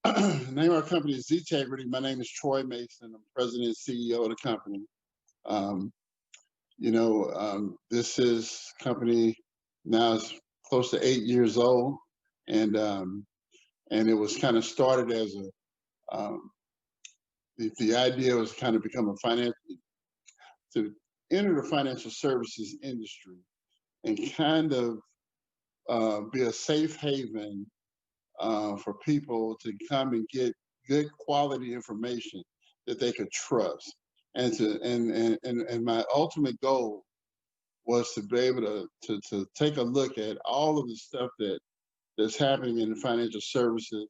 The name of our company is ZTEGRITY. My name is Troy Mason. I'm president and CEO of the company. Um, this is company now is close to 8 years old, and it was kind of started as the idea was kind of become to enter the financial services industry and kind of be a safe haven for people to come and get good quality information that they could trust. And my ultimate goal was to be able to take a look at all of the stuff that's happening in the financial services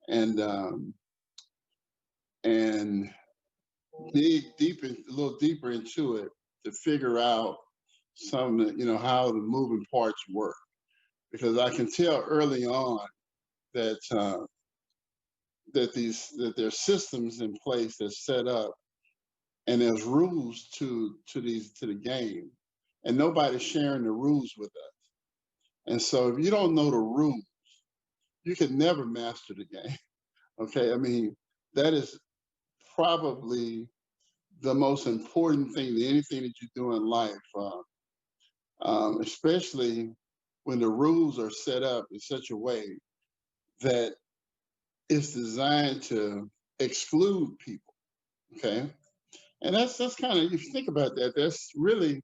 and and dig a little deeper into it to figure out how the moving parts work, because I can tell early on that there's systems in place that's set up, and there's rules to the game, and nobody's sharing the rules with us. And so if you don't know the rules, you can never master the game. Okay, I mean, that is probably the most important thing to anything that you do in life, especially when the rules are set up in such a way that it's designed to exclude people. Okay, and that's kind of, if you think about that, that's really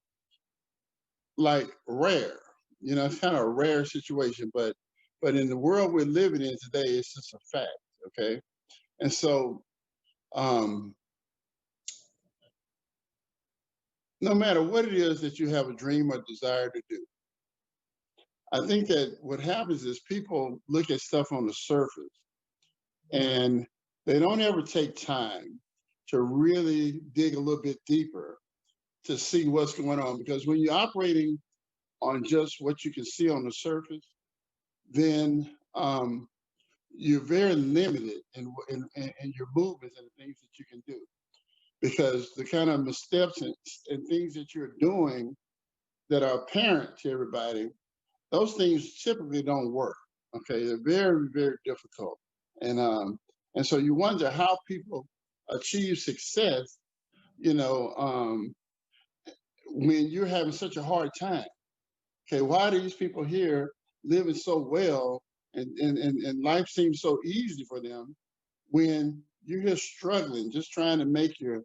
like rare. It's kind of a rare situation, but in the world we're living in today, it's just a fact. Okay, and so no matter what it is that you have a dream or desire to do, I think that what happens is people look at stuff on the surface and they don't ever take time to really dig a little bit deeper to see what's going on. Because when you're operating on just what you can see on the surface, then you're very limited in your movements and the things that you can do. Because the kind of missteps and things that you're doing that are apparent to everybody, those things typically don't work. Okay, they're very, very difficult, and so you wonder how people achieve success. When you're having such a hard time. Okay, why are these people here living so well, and life seems so easy for them when you're just struggling, just trying to make your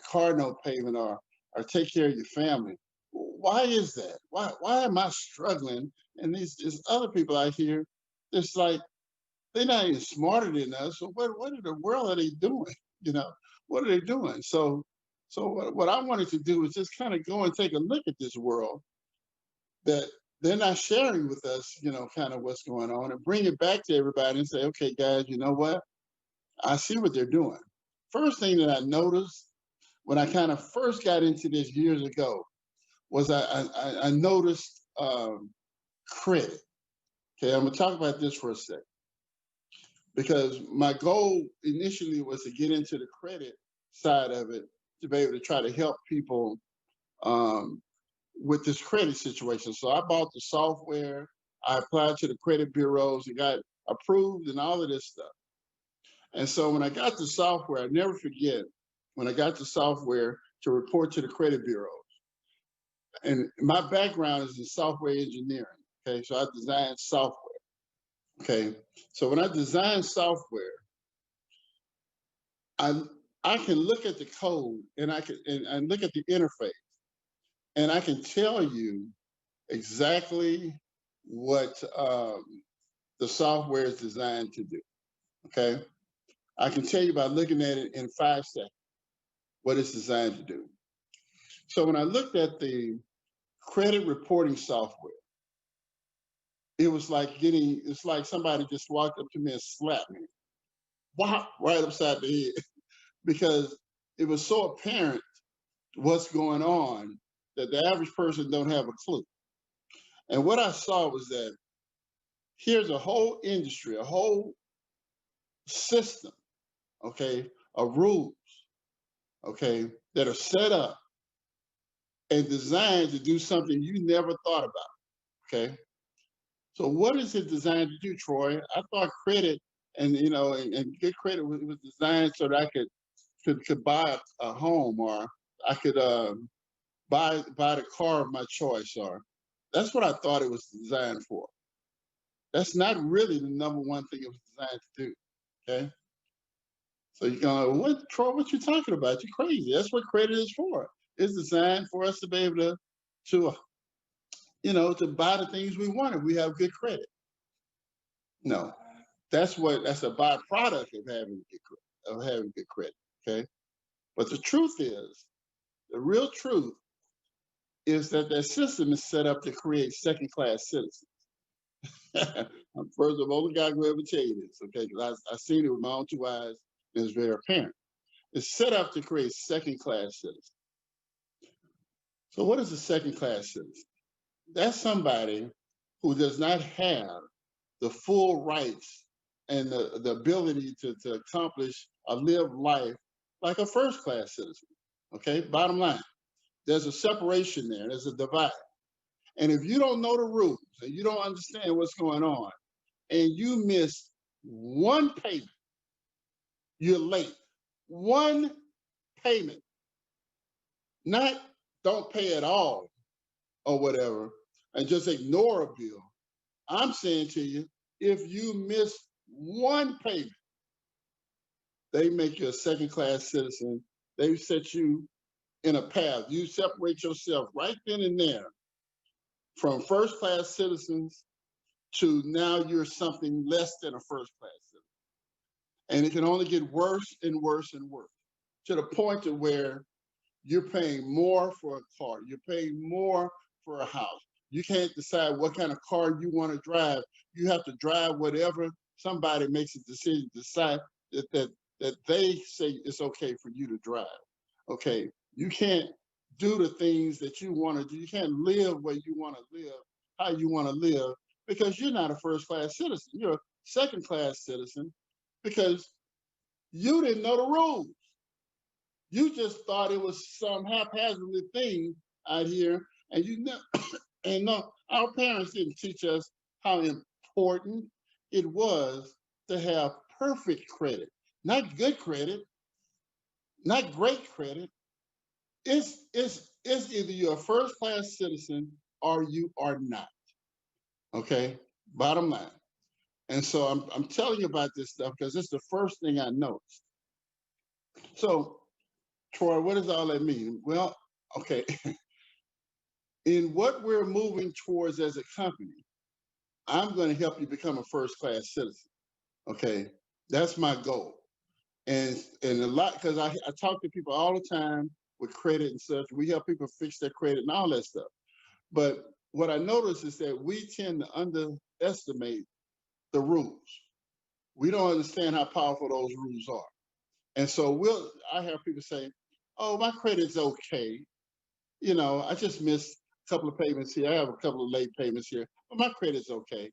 car note payment or take care of your family? Why is that? Why am I struggling? And these other people out here, it's like they're not even smarter than us. So what in the world are they doing? You know, what are they doing? So what I wanted to do is just kind of go and take a look at this world that they're not sharing with us, kind of what's going on, and bring it back to everybody and say, okay, guys, you know what? I see what they're doing. First thing that I noticed when I kind of first got into this years ago was I noticed credit. Okay, I'm gonna talk about this for a second, because my goal initially was to get into the credit side of it to be able to try to help people with this credit situation. So I bought the software, I applied to the credit bureaus, and got approved and all of this stuff. And so when I got the software, I never forget when I got the software to report to the credit bureaus. And my background is in software engineering. Okay, so I designed software. Okay, so when I design software, I can look at the code and I can and look at the interface, and I can tell you exactly what the software is designed to do. Okay, I can tell you by looking at it in 5 seconds what it's designed to do. So when I looked at the credit reporting software, it's like somebody just walked up to me and slapped me, wow, right upside the head, because it was so apparent what's going on that the average person don't have a clue. And what I saw was that here's a whole industry, a whole system, okay, of rules, okay, that are set up and designed to do something you never thought about, okay? So what is it designed to do, Troy? I thought credit And you know, and good credit was designed so that I could buy a home, or I could buy the car of my choice, or that's what I thought it was designed for. That's not really the number one thing it was designed to do. Okay. So you're going, what, Troy, what you talking about? You're crazy. That's what credit is for. It's designed for us to be able to to buy the things we want if we have good credit. No, that's a byproduct of having good credit. Okay. But the real truth is that system is set up to create second-class citizens. First, I'm the only guy who ever tell you this, okay? Because I've seen it with my own two eyes, and it's very apparent. It's set up to create second-class citizens. So what is a second-class citizen? That's somebody who does not have the full rights and the ability to accomplish or live life like a first-class citizen, okay? Bottom line, there's a separation there. There's a divide. And if you don't know the rules and you don't understand what's going on, and you miss one payment, you're late. One payment, not don't pay at all or whatever, and just ignore a bill. I'm saying to you, if you miss one payment, they make you a second-class citizen. They set you in a path. You separate yourself right then and there from first-class citizens to now you're something less than a first-class citizen. And it can only get worse and worse and worse, to the point to where you're paying more for a car. You're paying more for a house. You can't decide what kind of car you want to drive. You have to drive whatever somebody makes a decision to decide that they say it's okay for you to drive. Okay, you can't do the things that you want to do. You can't live where you want to live, how you want to live, because you're not a first-class citizen. You're a second-class citizen because you didn't know the rules. You just thought it was some haphazardly thing out here, and you know, and no, our parents didn't teach us how important it was to have perfect credit, not good credit, not great credit. It's either you're a first class citizen or you are not. Okay, bottom line. And so I'm telling you about this stuff because it's the first thing I noticed. So, Troy, what does all that mean? Well, okay, in what we're moving towards as a company, I'm going to help you become a first class citizen. Okay, that's my goal. And a lot, because I talk to people all the time with credit and such. We help people fix their credit and all that stuff. But what I notice is that we tend to underestimate the rules. We don't understand how powerful those rules are. And so I have people say, oh, my credit's okay. You know, I just missed a couple of payments here. I have a couple of late payments here, but my credit's okay.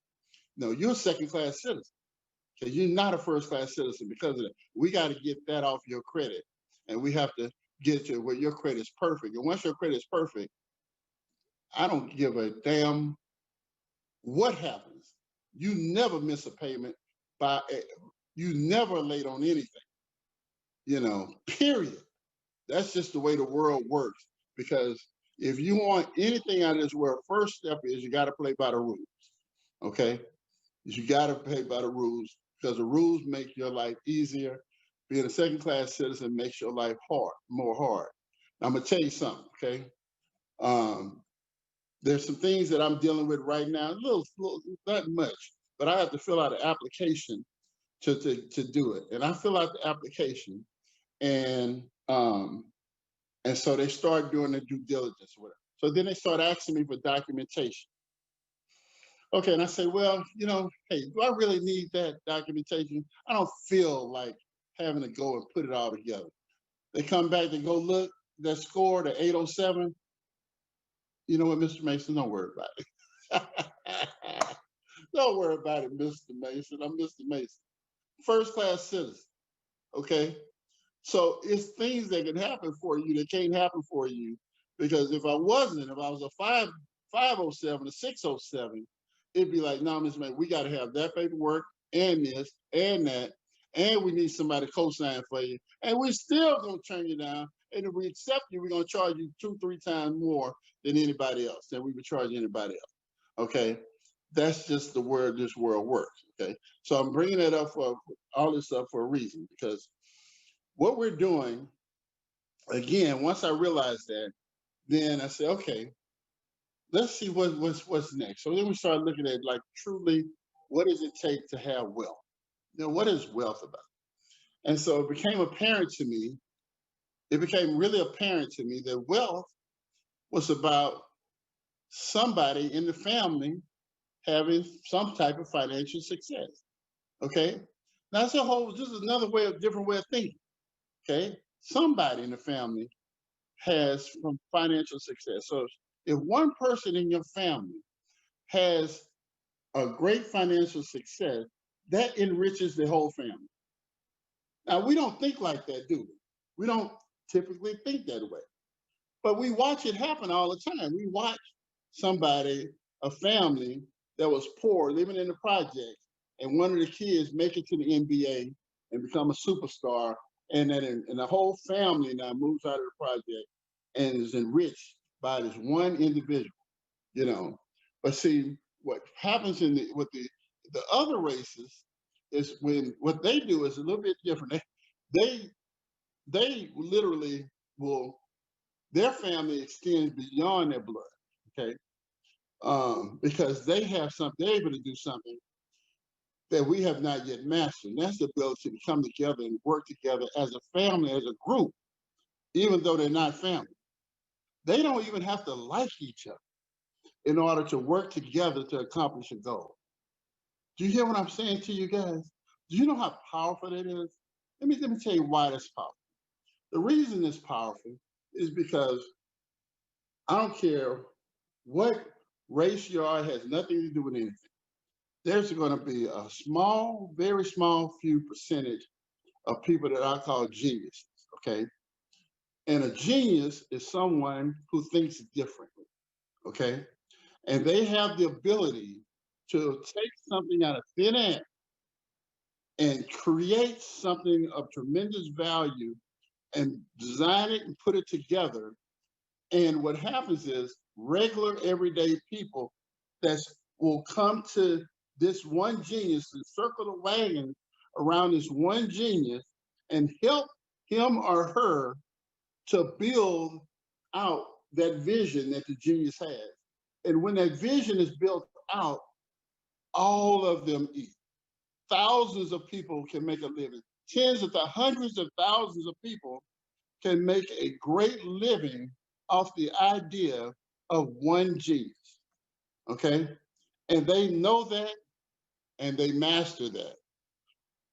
No, you're a second class citizen. Okay, you're not a first class citizen because of that. We got to get that off your credit. And we have to get to where your credit is perfect. And once your credit is perfect, I don't give a damn what happens. You never miss a payment you never late on anything, period. That's just the way the world works. Because if you want anything out of this world, first step is you got to play by the rules. Okay? You got to play by the rules because the rules make your life easier. Being a second class citizen makes your life more hard. Now, I'm going to tell you something, okay? There's some things that I'm dealing with right now, little, not much, but I have to fill out an application to do it. And I fill out the application, and so they start doing the due diligence with it. So then they start asking me for documentation. Okay, and I say, well, hey, do I really need that documentation? I don't feel like having to go and put it all together. They come back, they go look, that score, the 807. You know what, Mr. Mason, don't worry about it. Don't worry about it, Mr. Mason. I'm Mr. Mason. First class citizen, okay? So it's things that can happen for you that can't happen for you because if I was a 507, a 607, it'd be like, no, Mr. Mason, we got to have that paperwork. and this and that, and we need somebody to co-sign for you, and we're still gonna turn you down. And if we accept you, we're gonna charge you 2-3 times more than anybody else, than we would charge anybody else. Okay, that's just the word this world works. Okay, so I'm bringing that up for all this up for a reason, because what we're doing, again, once I realized that, then I said, okay, let's see what's next. So then we started looking at, like, truly, what does it take to have wealth? You know, what is wealth about? And so it became apparent to me, it became really apparent to me that wealth was about somebody in the family having some type of financial success. Okay. Now that's a whole, this is another different way of thinking. Okay. Somebody in the family has some financial success. So if one person in your family has a great financial success, that enriches the whole family. Now, we don't think like that, do we? We don't typically think that way. But we watch it happen all the time. We watch somebody, a family that was poor, living in the projects, and one of the kids make it to the NBA and become a superstar, and the whole family now moves out of the project and is enriched by this one individual, you know. But see, what happens with the other races is, when what they do is a little bit different. They they literally will, their family extends beyond their blood, okay? Because they have something, they're able to do something that we have not yet mastered. And that's the ability to come together and work together as a family, as a group, even though they're not family. They don't even have to like each other in order to work together to accomplish a goal. Do you hear what I'm saying to you guys? Do you know how powerful that is? Let me tell you why that's powerful. The reason it's powerful is because I don't care what race you are, it has nothing to do with anything. There's going to be a small, very small few percentage of people that I call geniuses, okay? And a genius is someone who thinks differently, okay? And they have the ability to take something out of thin air and create something of tremendous value and design it and put it together. And what happens is, regular everyday people that will come to this one genius and circle the wagon around this one genius and help him or her to build out that vision that the genius has. And when that vision is built out, all of them eat. Thousands of people can make a living. Hundreds of thousands of people can make a great living off the idea of one genius, okay? And they know that, and they master that.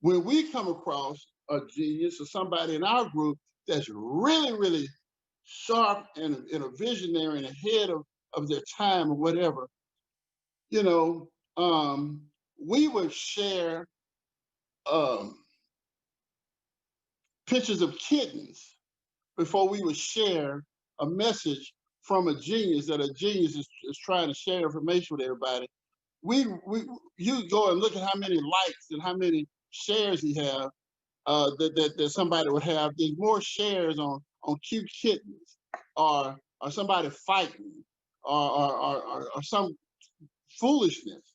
When we come across a genius or somebody in our group that's really, really sharp and a visionary and ahead of their time or whatever, you know, we would share um, pictures of kittens before we would share a message from a genius that a genius is trying to share information with everybody. You go and look at how many likes and how many shares he have, that somebody would have. There's more shares on cute kittens, or somebody fighting, or some foolishness,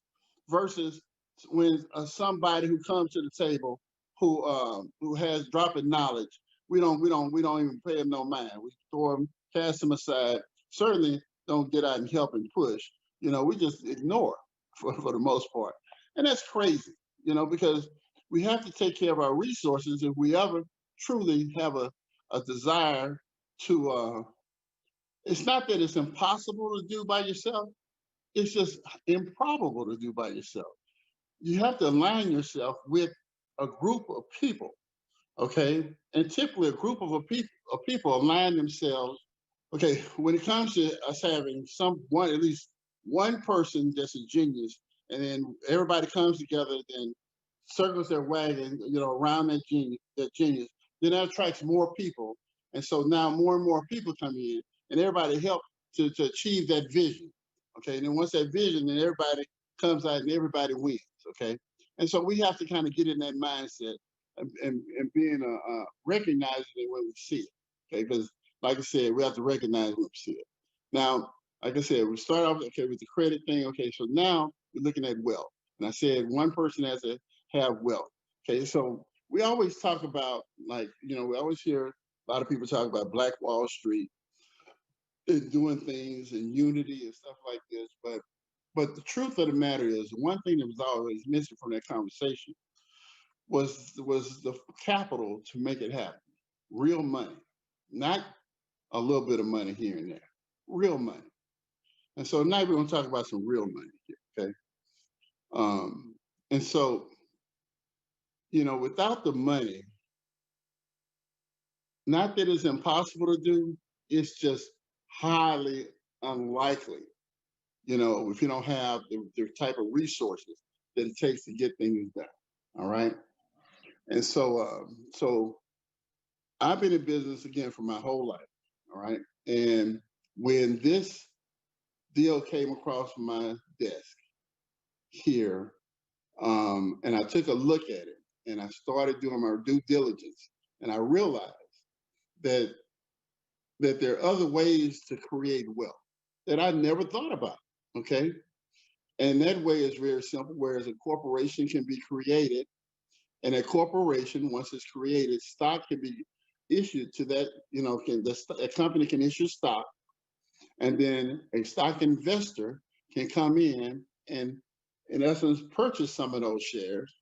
versus when somebody who comes to the table who has dropping knowledge. We don't even pay them no mind. We throw them, cast them aside. Certainly don't get out and help and push. You know, we just ignore for the most part. And that's crazy, you know, because we have to take care of our resources if we ever truly have a desire to, it's not that it's impossible to do by yourself, it's just improbable to do by yourself. You have to align yourself with a group of people, okay? And typically a group of people align themselves. Okay, when it comes to us having at least one person that's a genius, and then everybody comes together and circles their wagon, you know, around that genius, then that attracts more people. And so now more and more people come in, and everybody help to achieve that vision. Okay, and then once that vision, then everybody comes out and everybody wins. Okay, And so we have to kind of get in that mindset and being recognizing it when we see it. Okay, because like I said, we have to recognize when we see it. Now, like I said, we start off okay with the credit thing. Okay, so now we're looking at wealth. And I said one person has to have wealth. Okay, so we always talk about, like, we always hear a lot of people talk about Black Wall Street and doing things and unity and stuff like this. But the truth of the matter is, one thing that was always missing from that conversation was the capital to make it happen. Real money, not a little bit of money here and there. Real money. And so now we're going to talk about some real money here. Okay. And so, without the money, not that it's impossible to do, it's just highly unlikely, if you don't have the type of resources that it takes to get things done. All right. And so I've been in business again for my whole life. All right. And when this deal came across my desk here, and I took a look at it and I started doing my due diligence, and I realized that there are other ways to create wealth that I never thought about. Okay. And that way is very simple, whereas a corporation can be created, and a corporation, once it's created, stock can be issued to that, a company can issue stock, and then a stock investor can come in essence, purchase some of those shares.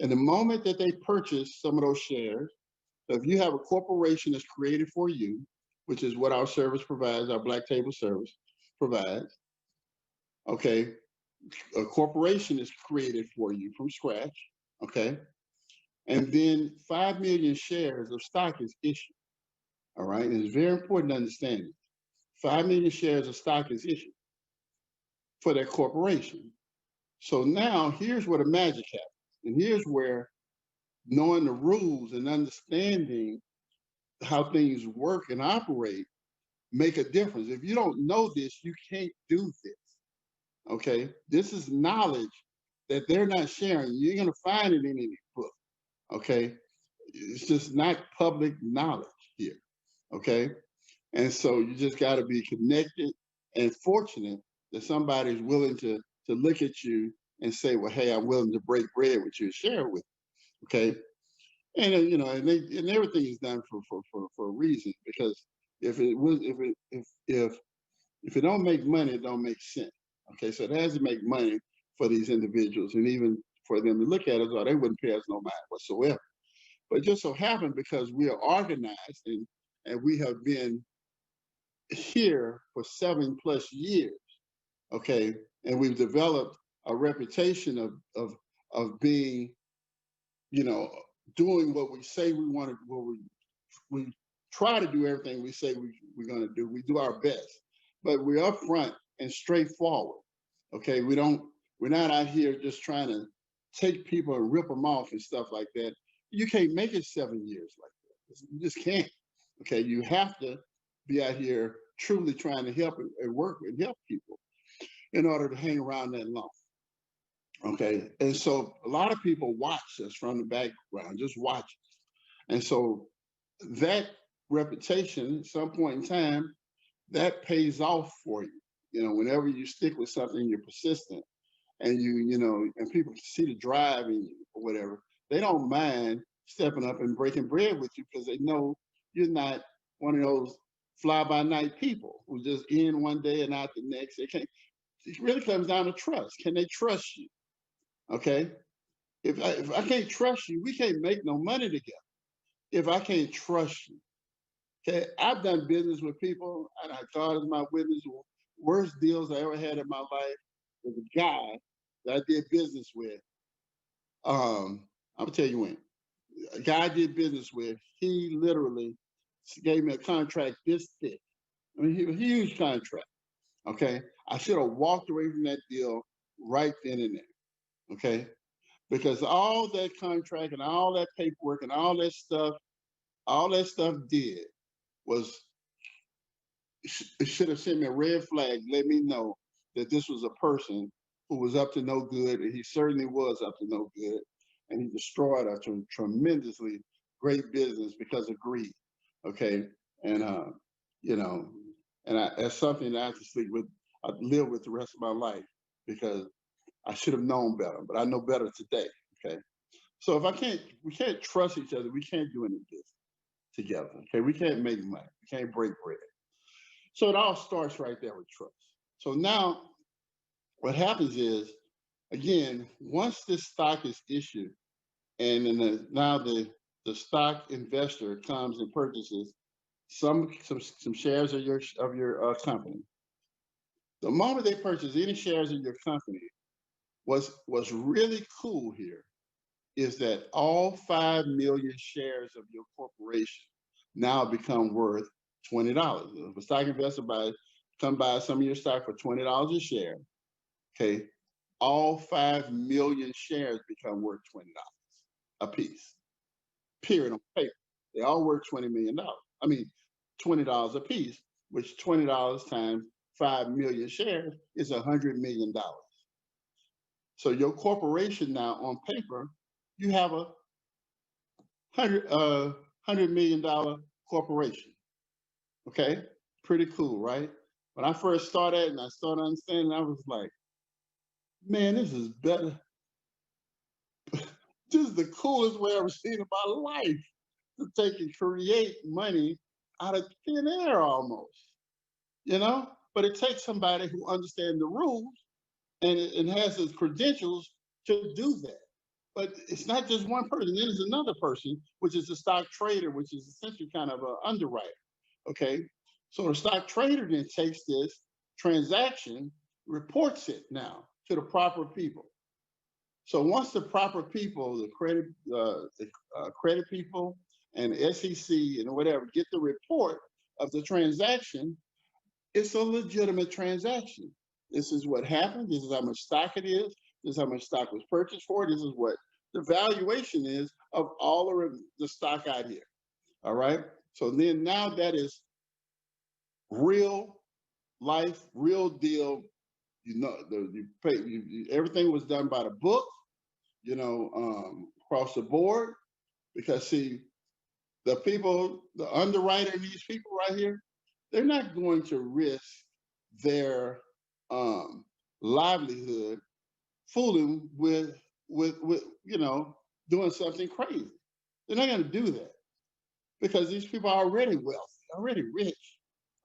And the moment that they purchase some of those shares, so if you have a corporation that's created for you, which is what our service provides, our Black Table service provides, okay, a corporation is created for you from scratch, okay, and then 5 million shares of stock is issued, all right? And it's very important to understand it. 5 million shares of stock is issued for that corporation. So now here's where the magic happens. And here's where knowing the rules and understanding how things work and operate make a difference. If you don't know this, you can't do this. Okay. This is knowledge that they're not sharing. You're going to find it in any book. Okay. It's just not public knowledge here. Okay. And so you just got to be connected and fortunate that somebody's willing to look at you and say, well, hey, I'm willing to break bread with you and share it with you. Okay. And and everything is done for a reason, because if it don't make money, it don't make sense. Okay, so it has to make money for these individuals, and even for them to look at us, or they wouldn't pay us no mind whatsoever. But it just so happened, because we are organized and we have been here for 7+ years, okay, and we've developed a reputation of being, doing what we say we want to, we try to do everything we say we're going to do. We do our best, but we're upfront and straightforward. Okay, we're not out here just trying to take people and rip them off and stuff like that. You can't make it 7 years like that. You just can't. Okay, you have to be out here truly trying to help and work and help people in order to hang around that long. Okay, and so a lot of people watch us from the background, just watch us. And so that reputation, at some point in time, that pays off for you. Whenever you stick with something, you're persistent, and and people see the drive in you or whatever, they don't mind stepping up and breaking bread with you, because they know you're not one of those fly-by-night people who just in one day and out the next. It really comes down to trust. Can they trust you? Okay. If I can't trust you, we can't make no money together. If I can't trust you. Okay. I've done business with people, and God is my witness. Worst deals I ever had in my life was a guy that I did business with. I'm gonna tell you when. A guy I did business with, he literally gave me a contract this thick. I mean, a huge contract. Okay. I should have walked away from that deal right then and there. Okay. Because all that contract and all that paperwork and all that stuff did was, it should have sent me a red flag, let me know that this was a person who was up to no good, and he certainly was up to no good, and he destroyed a tremendously great business because of greed. Okay, and you know, and that's something that I have to sleep with. I live with the rest of my life because I should have known better, but I know better today. Okay, so if we can't trust each other. We can't do any business together. Okay, we can't make money. We can't break bread. So it all starts right there with trust. So now what happens is, again, once this stock is issued, and then now the stock investor comes and purchases some shares of your company. The moment they purchase any shares of your company, what's really cool here is that all 5 million shares of your corporation now become worth $20. If a stock investor come buy some of your stock for $20 a share, okay, all 5 million shares become worth $20 a piece. Period, on paper. They all worth $20 million. I mean, $20 a piece, which $20 times 5 million shares is $100 million. So your corporation now, on paper, you have a $100 million corporation. Okay, pretty cool, right? When I first started and I started understanding, I was like, man, this is better. This is the coolest way I've ever seen in my life, to take and create money out of thin air almost, you know? But it takes somebody who understands the rules and has the credentials to do that. But it's not just one person. Then there's another person, which is a stock trader, which is essentially kind of an underwriter. Okay. So the stock trader then takes this transaction, reports it now to the proper people. So once the proper people, the credit people and SEC and whatever get the report of the transaction, it's a legitimate transaction. This is what happened. This is how much stock it is. This is how much stock was purchased for. This is what the valuation is of all of the stock out here. All right. So then now that is real life, real deal. You know, everything was done by the book, you know, across the board. Because see, the people, the underwriter, these people right here, they're not going to risk their livelihood fooling with you know, doing something crazy. They're not going to do that because these people are already wealthy, already rich.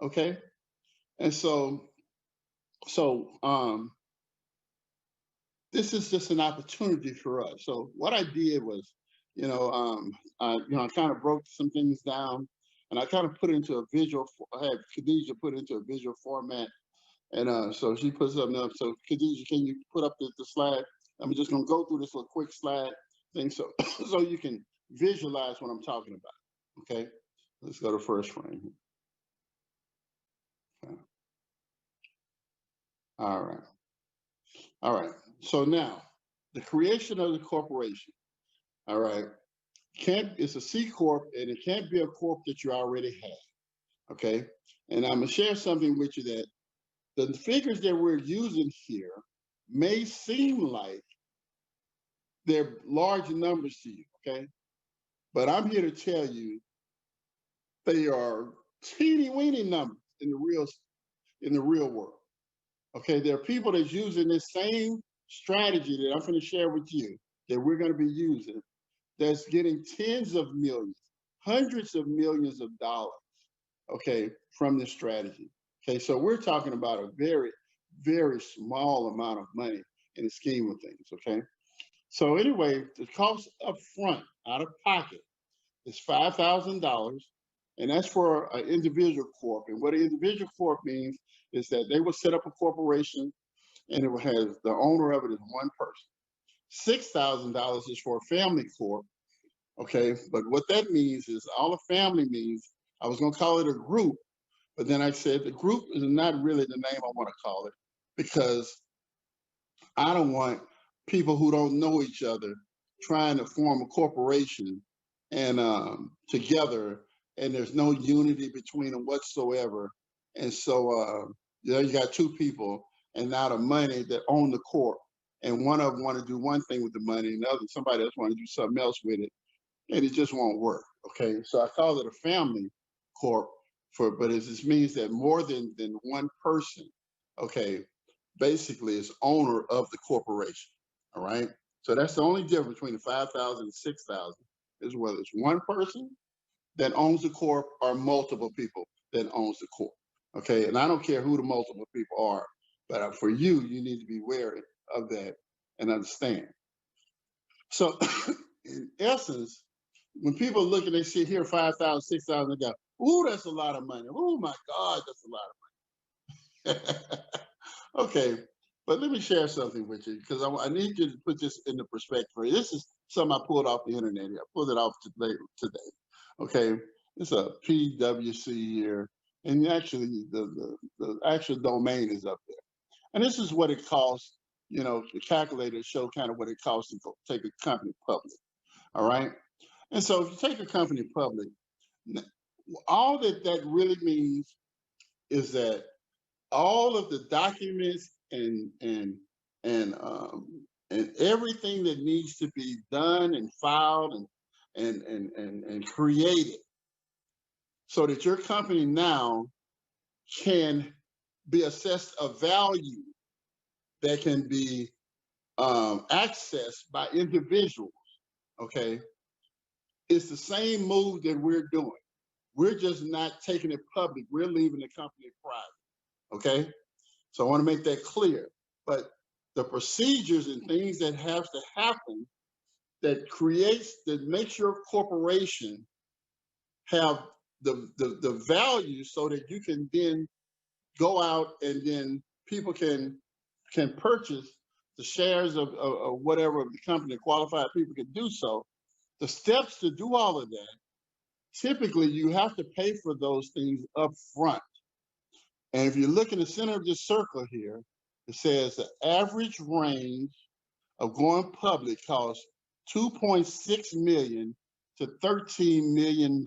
Okay, and so this is just an opportunity for us. So what I did was, you know, I kind of broke some things down, and I kind of put it into a visual. I had Khadijah put it into a visual format, and so she put something up. So Khadijah, can you put up the slide? I'm just going to go through this little quick slide thing, so so you can visualize what I'm talking about. Okay, let's go to first frame. Okay. All right. All right. So now the creation of the corporation. All right. It's a C corp, and it can't be a corp that you already have. Okay. And I'm gonna share something with you that the figures that we're using here may seem like they're large numbers to you. Okay. But I'm here to tell you they are teeny weeny numbers in the real world. Okay. There are people that's using this same strategy that I'm going to share with you that we're going to be using, that's getting tens of millions, hundreds of millions of dollars, okay, from this strategy. Okay, so we're talking about a very, very small amount of money in the scheme of things, okay? So anyway, the cost up front, out of pocket, is $5,000, and that's for an individual corp. And what an individual corp means is that they will set up a corporation, and it will have the owner of it is one person. $6,000 is for a family corp. Okay, but what that means is all a family means, I was going to call it a group, but then I said the group is not really the name I want to call it, because I don't want people who don't know each other trying to form a corporation and together, and there's no unity between them whatsoever. And so you know, you got two people, and now the money that own the corp. And one of them want to do one thing with the money, and the other, somebody else want to do something else with it, and it just won't work. Okay, so I call it a family corp but it just means that more than one person, okay, basically is owner of the corporation. All right, so that's the only difference between the 5,000 and 6,000 is whether it's one person that owns the corp or multiple people that owns the corp. Okay, and I don't care who the multiple people are, but for you, you need to be wary of that and understand. So, in essence, when people look and they see here 5,000, 6,000, they go, "Ooh, that's a lot of money. Oh my God, that's a lot of money." Okay, but let me share something with you because I need you to put this into perspective. This is something I pulled off the internet here. I pulled it off today. Okay, it's a PWC here, and actually the actual domain is up there. And this is what it costs. You know, the calculator show kind of what it costs to take a company public. All right. And so if you take a company public, all that really means is that all of the documents and everything that needs to be done and filed and created so that your company now can be assessed a value that can be accessed by individuals. Okay, it's the same move that we're doing. We're just not taking it public. We're leaving the company private. Okay, so I want to make that clear. But the procedures and things that have to happen that makes your corporation have the value so that you can then go out and then people can purchase the shares of whatever the company, qualified people can do so. The steps to do all of that, typically you have to pay for those things up front. And if you look in the center of this circle here, it says the average range of going public costs $2.6 million to $13 million,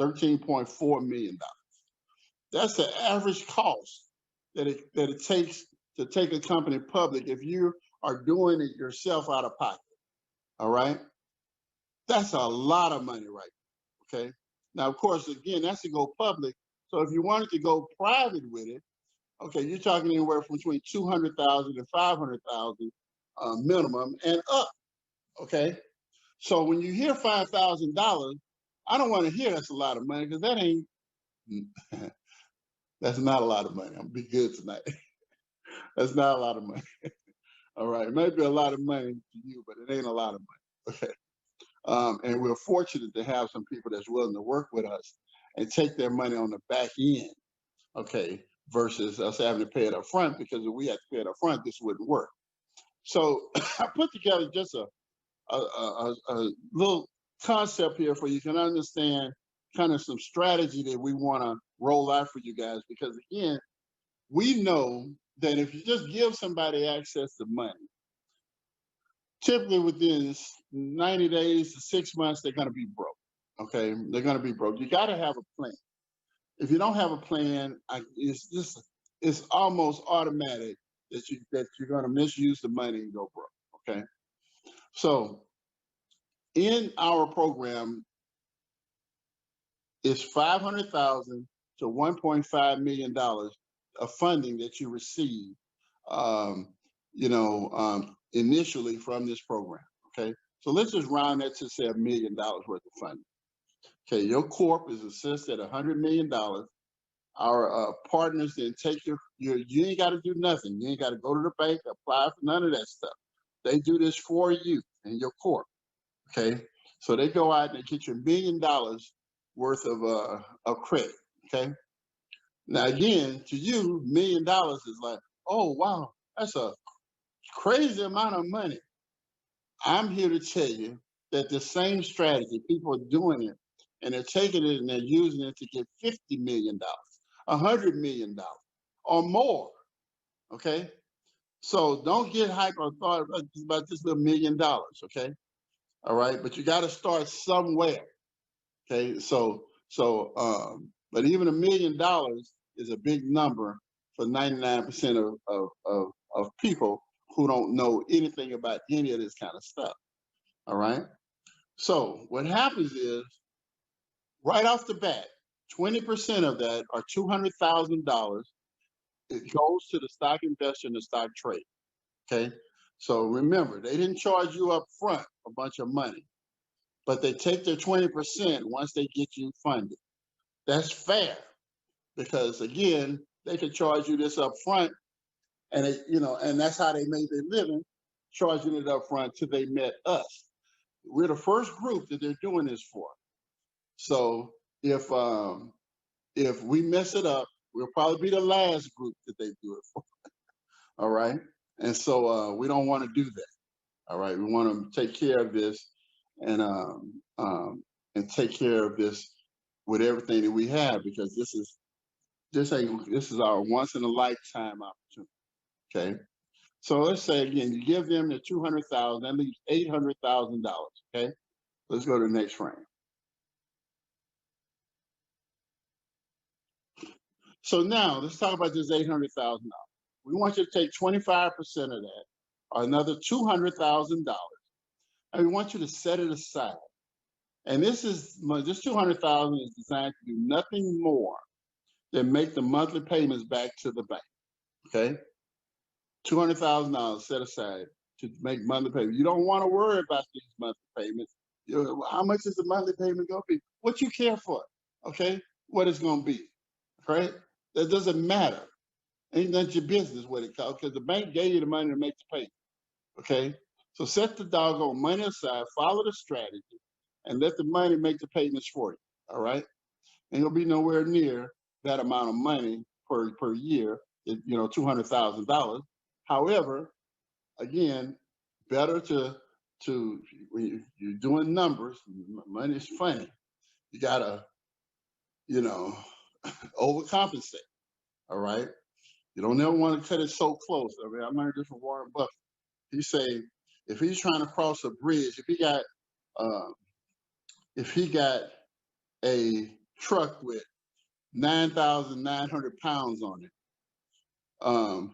$13.4 million. That's the average cost that it takes to take a company public if you are doing it yourself out of pocket. All right, that's a lot of money, right? Okay. Now, of course, again, that's to go public. So if you wanted to go private with it, okay, you're talking anywhere from between 200,000 and 500,000 minimum and up. Okay. So when you hear $5,000, I don't want to hear that's a lot of money because that ain't. That's not a lot of money. I'm gonna be good tonight. That's not a lot of money. All right, it might be a lot of money to you, but it ain't a lot of money. Okay. And we're fortunate to have some people that's willing to work with us and take their money on the back end, okay, versus us having to pay it up front, because if we had to pay it up front, this wouldn't work. So I put together just a little concept here for you can understand kind of some strategy that we want to roll out for you guys, because again, we know that if you just give somebody access to money, typically within 90 days to 6 months, they're going to be broke. Okay, they're going to be broke. You got to have a plan. If you don't have a plan, it's almost automatic that you're going to misuse the money and go broke. Okay, so in our program, it's $500,000 to $1.5 million of funding that you receive, initially from this program. Okay, so let's just round that to say $1 million worth of funding. Okay, your corp is assessed at $100 million. Our partners then take you ain't got to do nothing. You ain't got to go to the bank, apply for none of that stuff. They do this for you and your corp. Okay, so they go out and they get you $1 million worth of credit. Okay, now again, to you, $1 million is like, oh wow, that's a crazy amount of money. I'm here to tell you that the same strategy, people are doing it, and they're taking it and they're using it to get $50 million, $100 million, or more. Okay, so don't get hyper or thought about this little $1 million. Okay, all right, but you got to start somewhere. Okay, but even $1 million is a big number for 99% of people who don't know anything about any of this kind of stuff. All right. So what happens is, right off the bat, 20% of that, or $200,000, it goes to the stock investor and the stock trade. Okay. So remember, they didn't charge you up front a bunch of money, but they take their 20% once they get you funded. That's fair, because again, they could charge you this up front, and and that's how they made their living, charging it up front till they met us. We're the first group that they're doing this for. So if we mess it up, we'll probably be the last group that they do it for. All right. And so we don't want to do that. All right. We want to take care of this and take care of this with everything that we have, because this is our once in a lifetime opportunity. Okay. So let's say again, you give them the $200,000, that leaves $800,000. Okay. Let's go to the next frame. So now let's talk about this $800,000. We want you to take 25% of that, or another $200,000, and we want you to set it aside. And this $200,000 is designed to do nothing more than make the monthly payments back to the bank. Okay, $200,000 set aside to make monthly payments. You don't want to worry about these monthly payments. How much is the monthly payment going to be? What you care for? Okay, what it's going to be? Right? That doesn't matter. Ain't none of your business what it costs, because the bank gave you the money to make the payment. Okay, so set the doggone money aside, follow the strategy, and let the money make the payments for you. All right, and you'll be nowhere near that amount of money per year. $200,000. However, again, better to when you're doing numbers, money's funny. You gotta overcompensate. All right. You don't ever want to cut it so close. I mean, I learned this from Warren Buffett. He say, if he's trying to cross a bridge, if he got a truck with 9,900 pounds on it,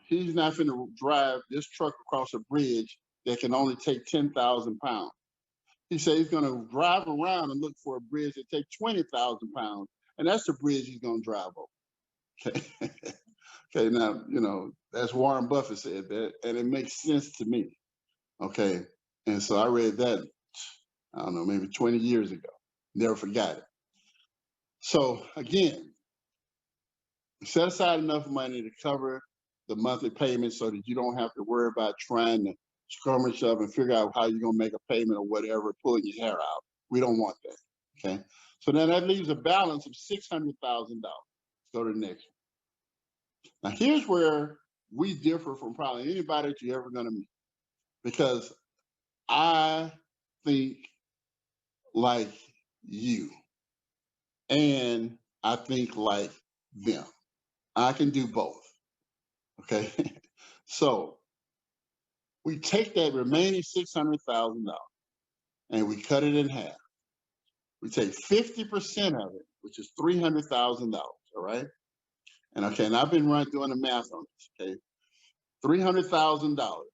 he's not going to drive this truck across a bridge that can only take 10,000 pounds. He said he's going to drive around and look for a bridge that takes 20,000 pounds, and that's the bridge he's going to drive over. Okay. Okay, now, that's Warren Buffett said that, and it makes sense to me. Okay, and so I read that, I don't know, maybe 20 years ago. Never forgot it. So again, set aside enough money to cover the monthly payments so that you don't have to worry about trying to skirmish up and figure out how you're going to make a payment or whatever, pulling your hair out. We don't want that. Okay, so then that leaves a balance of $600,000. Let's go to the next one. Now, here's where we differ from probably anybody that you're ever going to meet, because I think like you, and I think like them. I can do both. Okay. So we take that remaining $600,000 and we cut it in half. We take 50% of it, which is $300,000. All right. And I've been doing the math on this. Okay. $300,000.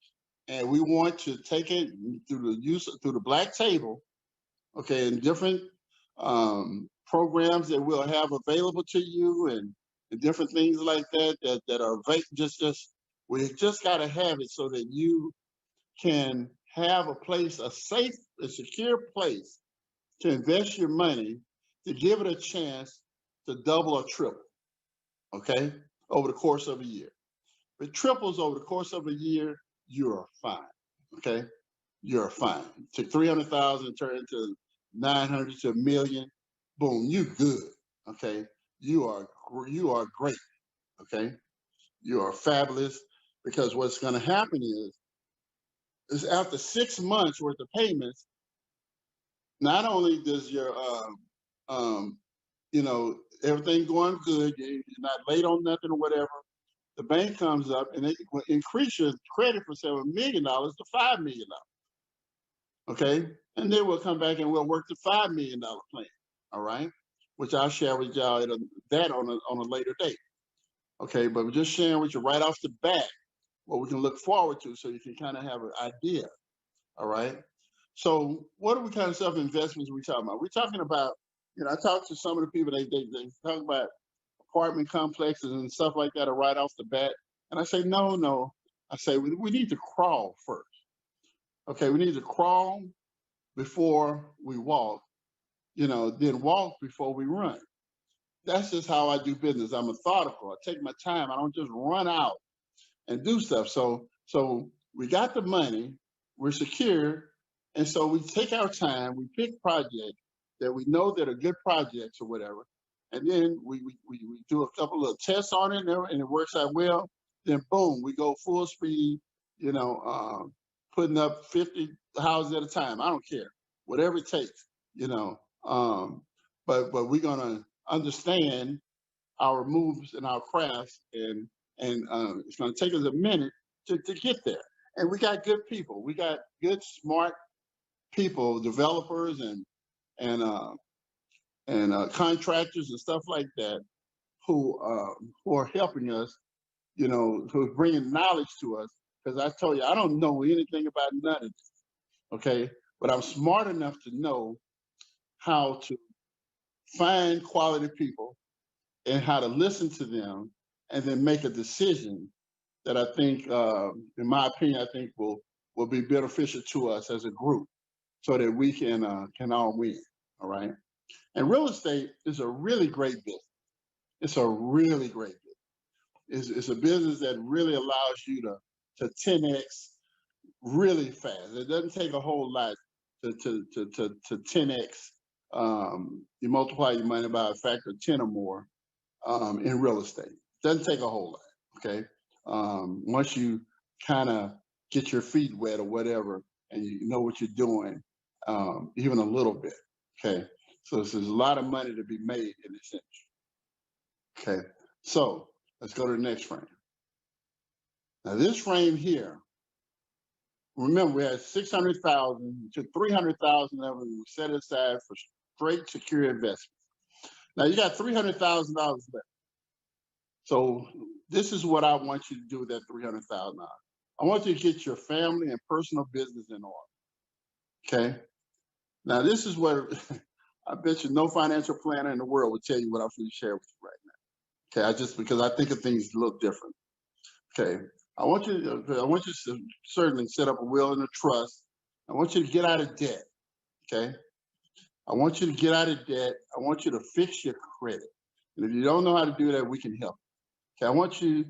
And we want to take it through the black table. Okay. And different programs that we'll have available to you, and different things like that are we just got to have it so that you can have a safe, a secure place to invest your money, to give it a chance to double or triple, okay, over the course of a year. If it triples over the course of a year, you're fine, okay? You're fine. Took 300,000, turn it to 900 to 1 million, boom, you good, okay? You are great, okay? You are fabulous, because what's going to happen is after 6 months worth of payments, not only does your everything going good, you're not late on nothing or whatever, the bank comes up and they will increase your credit from $7 million to $5 million. Okay, and then we'll come back and we'll work the $5 million plan. All right, which I'll share with y'all that on a later date. Okay, but we're just sharing with you right off the bat what we can look forward to, so you can kind of have an idea. All right. So what are we kind of stuff investments we talking about? We're talking about, I talked to some of the people, they talk about apartment complexes and stuff like that right off the bat. And I say, no. I say, we need to crawl first. Okay, we need to crawl before we walk, then walk before we run. That's just how I do business. I'm methodical. I take my time. I don't just run out and do stuff. So we got the money, we're secure, and so we take our time. We pick projects that we know that are good projects or whatever, and then we do a couple of tests on it, and it works out well. Then boom, we go full speed. You know, putting up 50 houses at a time. I don't care, whatever it takes. You know, but we're gonna understand our moves and our crafts, and it's going to take us a minute to get there. And we got good people. We got good, smart people, developers and contractors and stuff like that who are helping us. Who are bringing knowledge to us. Because I told you, I don't know anything about none of this. Okay, but I'm smart enough to know how to find quality people and how to listen to them and then make a decision that I think, in my opinion, I think will be beneficial to us as a group, so that we can all win. All right. And real estate is a really great business. It's a really great business. It's a business that really allows you to 10x really fast. It doesn't take a whole lot to 10x. You multiply your money by a factor of 10 or more in real estate. Doesn't take a whole lot. Okay. Once you kind of get your feet wet or whatever, and you know what you're doing, even a little bit. Okay. So there's a lot of money to be made in this industry. Okay. So let's go to the next frame. Now this frame here, remember we had 600,000 to 300,000 of them set aside for straight secure investments. Now you got $300,000 left. So this is what I want you to do with that $300,000. I want you to get your family and personal business in order. Okay. Now this is what I bet you no financial planner in the world would tell you what I'm going to share with you right now. Okay. Because I think of things a little different. Okay. I want you to certainly set up a will and a trust. I want you to get out of debt. Okay. I want you to get out of debt. I want you to fix your credit. And if you don't know how to do that, we can help. Okay. I want you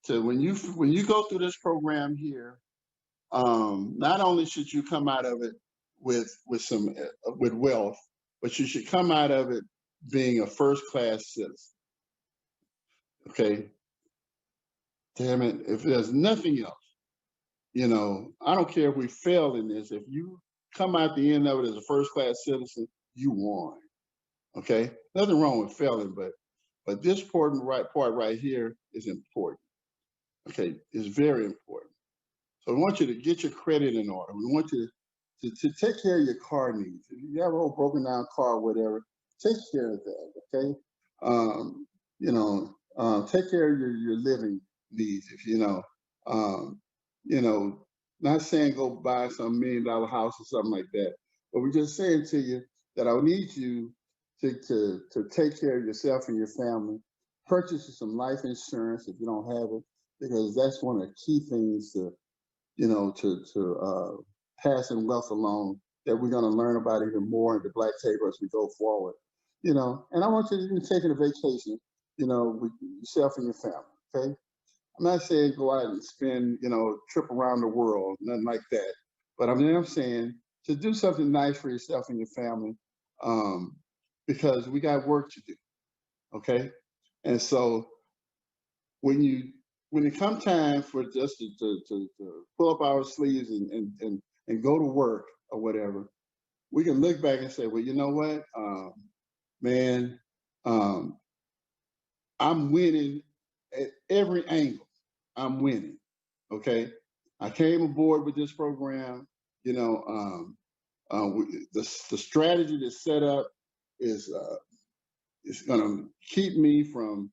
to, when you go through this program here, not only should you come out of it with wealth, but you should come out of it being a first-class citizen. Okay. Damn it. If there's nothing else, I don't care if we fail in this. If you come out the end of it as a first-class citizen, you won. Okay. Nothing wrong with failing, but this part right here is important. Okay. It's very important. So we want you to get your credit in order. We want you to take care of your car needs. If you have a old broken down car or whatever, take care of that. Okay. Take care of your living needs. If not saying go buy some $1 million house or something like that, but we're just saying to you that I need you to take care of yourself and your family. Purchase some life insurance if you don't have it, because that's one of the key things to passing wealth along that we're going to learn about even more in the black table as we go forward. And I want you to be taking a vacation, with yourself and your family. Okay. I'm not saying go out and spend, trip around the world, nothing like that. But I'm saying to do something nice for yourself and your family, because we got work to do. Okay. And so when it comes time for us to pull up our sleeves and go to work or whatever, we can look back and say, well, you know what, man, I'm winning at every angle. I'm winning. Okay. I came aboard with this program. The strategy that's set up is going to keep me from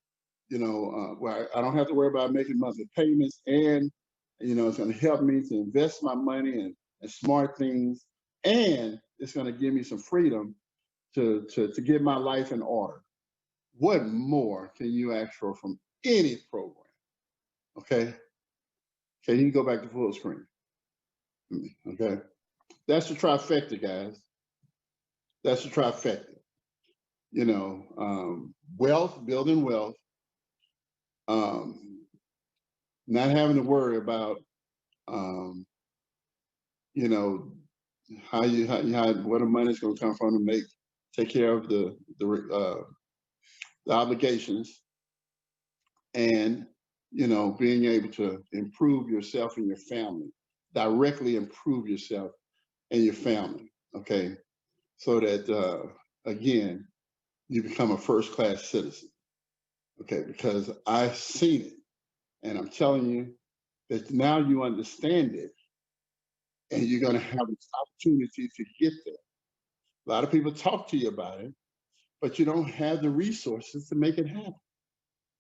where I don't have to worry about making monthly payments, and it's going to help me to invest my money in smart things, and it's going to give me some freedom to get my life in order. What more can you ask for from any program? Okay. Okay, you can go back to full screen. Okay. That's the trifecta, guys. That's the trifecta. Wealth, building wealth, not having to worry about, you know, where the money's going to come from to take care of the obligations, and being able to improve yourself and your family, directly improve yourself and your family. Okay, so that again, you become a first-class citizen. Okay, because I've seen it, and I'm telling you that now you understand it, and you're going to have an opportunity to get there. A lot of people talk to you about it, but you don't have the resources to make it happen.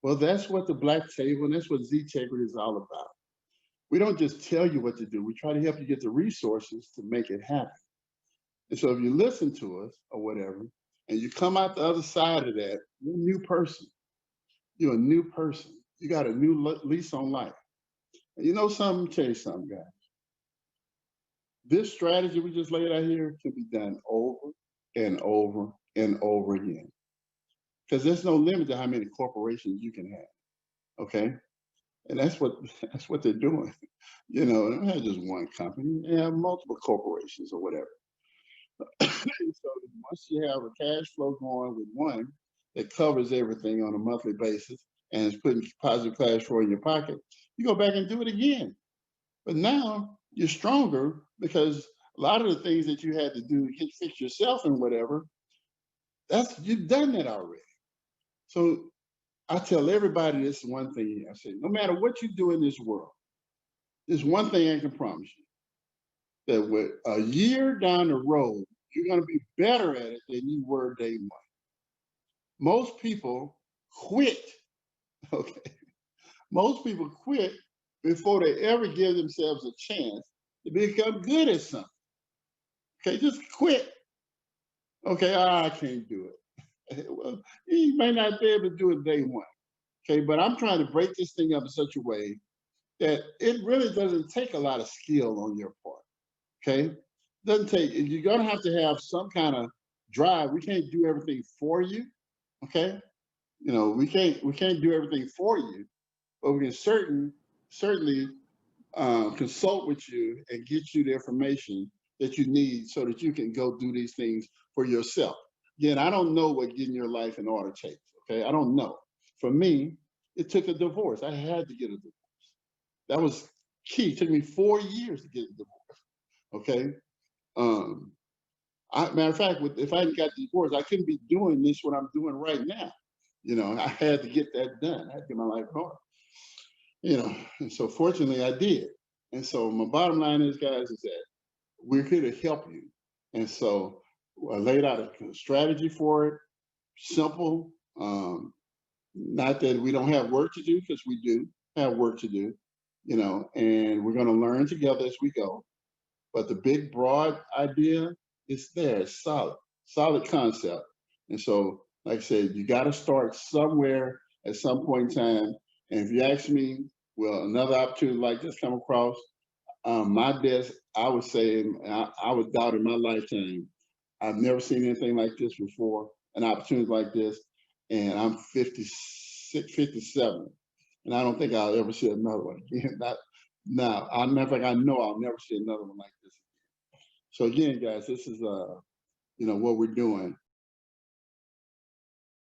Well, that's what the Black Table and that's what ZTEGRITY is all about. We don't just tell you what to do. We try to help you get the resources to make it happen. And so if you listen to us or whatever, and you come out the other side of that, you're a new person. You're a new person. You got a new lease on life. And you know something? Let me tell you something, guys. This strategy we just laid out here can be done over and over and over again. Because there's no limit to how many corporations you can have. Okay? And that's what they're doing. They don't have just one company, they have multiple corporations or whatever. And so once you have a cash flow going with one that covers everything on a monthly basis and is putting positive cash flow in your pocket, you go back and do it again. But now you're stronger because a lot of the things that you had to do to fix yourself and whatever, you've done that already. So I tell everybody this one thing. I say, no matter what you do in this world, there's one thing I can promise you, that with a year down the road, you're going to be better at it than you were day one. Most people quit, okay? Most people quit before they ever give themselves a chance to become good at something. Okay, just quit. Okay, I can't do it. Well, you may not be able to do it day one. Okay, but I'm trying to break this thing up in such a way that it really doesn't take a lot of skill on your part. Okay, doesn't take. You're gonna have to have some kind of drive. We can't do everything for you. Okay, we can't do everything for you, but we can certainly consult with you and get you the information that you need so that you can go do these things for yourself. Again, I don't know what getting your life in order takes. Okay, I don't know. For me, it took a divorce. I had to get a divorce. That was key. It took me 4 years to get a divorce. Okay. Matter of fact, if I hadn't got divorced, I couldn't be doing this what I'm doing right now. I had to get that done. I had to get my life in order. And so fortunately I did. And so my bottom line is, guys, is that we're here to help you. And so I laid out a strategy for it, simple. Not that we don't have work to do, because we do have work to do, and we're going to learn together as we go. But the big, broad idea is there. It's solid concept. And so, like I said, you got to start somewhere at some point in time. And if you ask me, will another opportunity like this come across my desk? I would say, I would doubt in my lifetime. I've never seen anything like this before, an opportunity like this. And I'm 56, 57. And I don't think I'll ever see another one again. Now, I know I'll never see another one like this. So again, guys, this is what we're doing.